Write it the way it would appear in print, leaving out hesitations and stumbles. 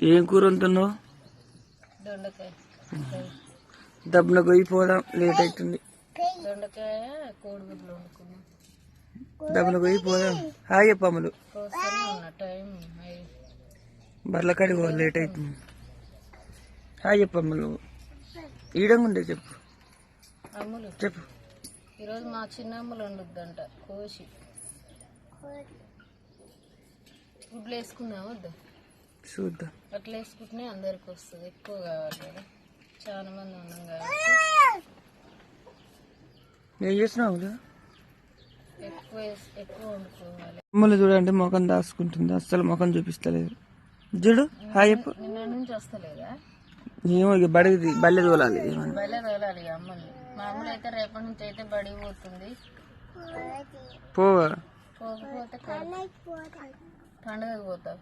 ఏం కూర వండుతున్నావు? దొండకాయ. దబ్బున పోయి పోదాం, లేట్ అవుతుంది. దొండకాయ కోడిగుడ్లు వండుకున్నాం. దబ్బున పోయి పోదాం. హాయ్ చెప్పమ్మలు. టైం బర్ల కాడికి పో, లేట్ అవుతుంది. హాయ్ చెప్పమ్మలు. ఈడంగా ఉండే చెప్పు. అమ్ములు చెప్పు. ఈరోజు మా చిన్న అమ్ములు వండుద్దంట కోసి. గుడ్లు వేసుకుందాం వద్దా? చూద్దాం. అట్లా వేసుకుంటే అందరికి వస్తుంది. ఎక్కువ కావాలి కదా, చాలా మంది ఉన్నాం కాబట్టి. ఏం చేస్తున్నావు? ఎక్కువ వండుకోవాలి. అమ్మలు చూడండి, ముఖం దాచుకుంటుంది, అస్సలు ముఖం చూపిస్తలేదు. చూడు, హాయ్ చెప్పు. నిన్న నుంచి వస్తలేదా? ఏమో ఇక బల్లె తోలాలి. బయలు తోలాలి అమ్మల్ని. మామూలు అయితే రేపటి నుంచి అయితే బడికి పోతుంది. పోవా? పోకపోతే పండుగకు పోతావు.